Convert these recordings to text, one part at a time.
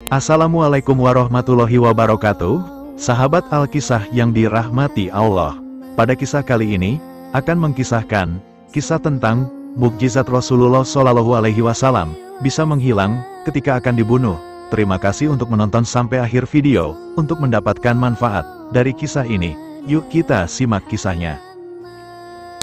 Assalamualaikum warahmatullahi wabarakatuh, sahabat Alkisah yang dirahmati Allah. Pada kisah kali ini, akan mengkisahkan kisah tentang mukjizat Rasulullah Shallallahu Alaihi Wasallam bisa menghilang ketika akan dibunuh. Terima kasih untuk menonton sampai akhir video, untuk mendapatkan manfaat dari kisah ini. Yuk kita simak kisahnya.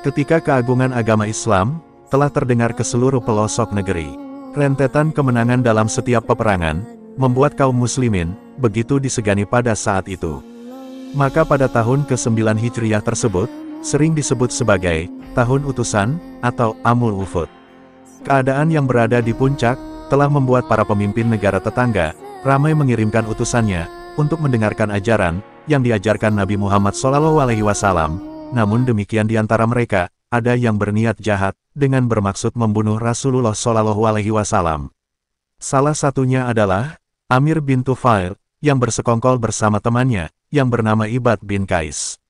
Ketika keagungan agama Islam telah terdengar ke seluruh pelosok negeri, rentetan kemenangan dalam setiap peperangan membuat kaum muslimin begitu disegani pada saat itu. Maka pada tahun ke-9 Hijriah tersebut, sering disebut sebagai tahun utusan atau Amul Wufud. Keadaan yang berada di puncak telah membuat para pemimpin negara tetangga ramai mengirimkan utusannya untuk mendengarkan ajaran yang diajarkan Nabi Muhammad SAW. Namun demikian di antara mereka ada yang berniat jahat dengan bermaksud membunuh Rasulullah SAW. Salah satunya adalah Amir bin Tufail, yang bersekongkol bersama temannya, yang bernama Ibad bin Qais.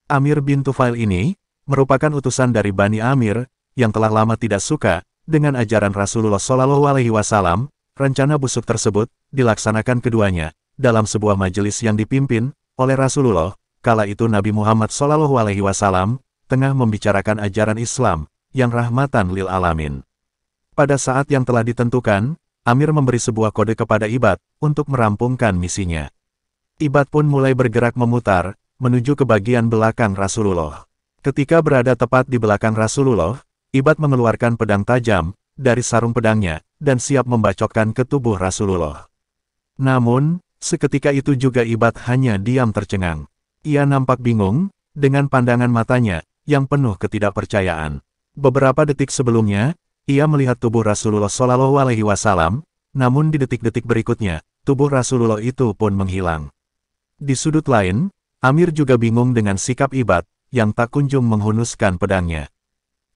Amir bin Tufail ini merupakan utusan dari Bani Amir, yang telah lama tidak suka dengan ajaran Rasulullah SAW. Rencana busuk tersebut dilaksanakan keduanya dalam sebuah majelis yang dipimpin oleh Rasulullah. Kala itu Nabi Muhammad SAW tengah membicarakan ajaran Islam yang rahmatan lil alamin. Pada saat yang telah ditentukan, Amir memberi sebuah kode kepada Ibad untuk merampungkan misinya. Ibad pun mulai bergerak memutar menuju ke bagian belakang Rasulullah. Ketika berada tepat di belakang Rasulullah, Ibad mengeluarkan pedang tajam dari sarung pedangnya dan siap membacokkan ke tubuh Rasulullah. Namun, seketika itu juga Ibad hanya diam tercengang. Ia nampak bingung dengan pandangan matanya yang penuh ketidakpercayaan. Beberapa detik sebelumnya, ia melihat tubuh Rasulullah SAW, namun di detik-detik berikutnya, tubuh Rasulullah itu pun menghilang. Di sudut lain, Amir juga bingung dengan sikap Ibad, yang tak kunjung menghunuskan pedangnya.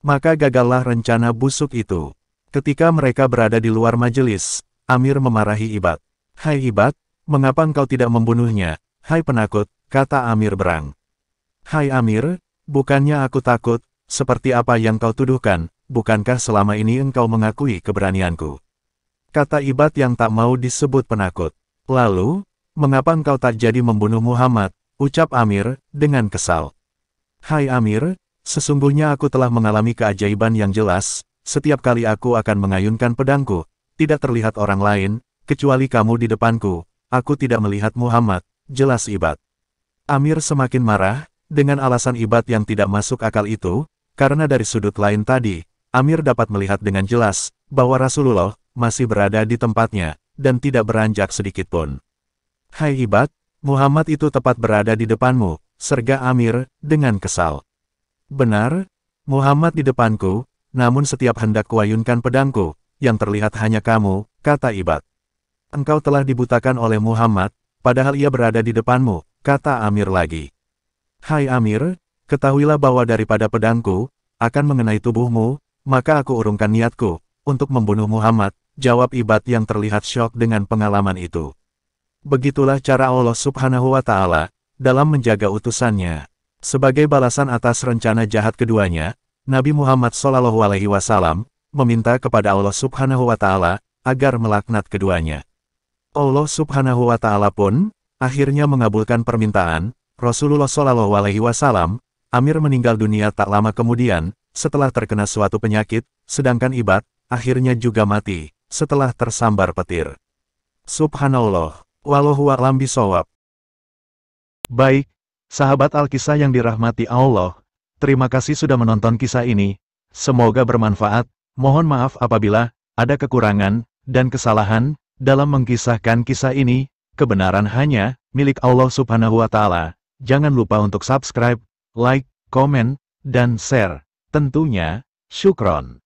Maka gagallah rencana busuk itu. Ketika mereka berada di luar majelis, Amir memarahi Ibad. "Hai Ibad, mengapa engkau tidak membunuhnya? Hai penakut," kata Amir berang. "Hai Amir, bukannya aku takut, seperti apa yang kau tuduhkan. Bukankah selama ini engkau mengakui keberanianku?" Kata Ibad yang tak mau disebut penakut. "Lalu, mengapa engkau tak jadi membunuh Muhammad?" ucap Amir, dengan kesal. "Hai Amir, sesungguhnya aku telah mengalami keajaiban yang jelas. Setiap kali aku akan mengayunkan pedangku, tidak terlihat orang lain, kecuali kamu di depanku. Aku tidak melihat Muhammad," jelas Ibad. Amir semakin marah, dengan alasan Ibad yang tidak masuk akal itu, karena dari sudut lain tadi, Amir dapat melihat dengan jelas bahwa Rasulullah masih berada di tempatnya dan tidak beranjak sedikitpun. "Hai Ibad, Muhammad itu tepat berada di depanmu," serga Amir dengan kesal. "Benar, Muhammad di depanku, namun setiap hendak kuayunkan pedangku, yang terlihat hanya kamu," kata Ibad. "Engkau telah dibutakan oleh Muhammad, padahal ia berada di depanmu," kata Amir lagi. "Hai Amir, ketahuilah bahwa daripada pedangku akan mengenai tubuhmu, maka aku urungkan niatku untuk membunuh Muhammad," jawab Ibad yang terlihat syok dengan pengalaman itu. Begitulah cara Allah Subhanahu wa Ta'ala dalam menjaga utusannya. Sebagai balasan atas rencana jahat keduanya, Nabi Muhammad SAW meminta kepada Allah Subhanahu wa Ta'ala agar melaknat keduanya. Allah Subhanahu wa Ta'ala pun akhirnya mengabulkan permintaan Rasulullah SAW. Amir meninggal dunia tak lama kemudian setelah terkena suatu penyakit, sedangkan Ibad akhirnya juga mati setelah tersambar petir. Subhanallah, wallahu a'lam bishawab. Baik, sahabat Alkisah yang dirahmati Allah, terima kasih sudah menonton kisah ini. Semoga bermanfaat. Mohon maaf apabila ada kekurangan dan kesalahan dalam mengkisahkan kisah ini. Kebenaran hanya milik Allah Subhanahu wa Ta'ala. Jangan lupa untuk subscribe, like, komen, dan share. Tentunya, syukron.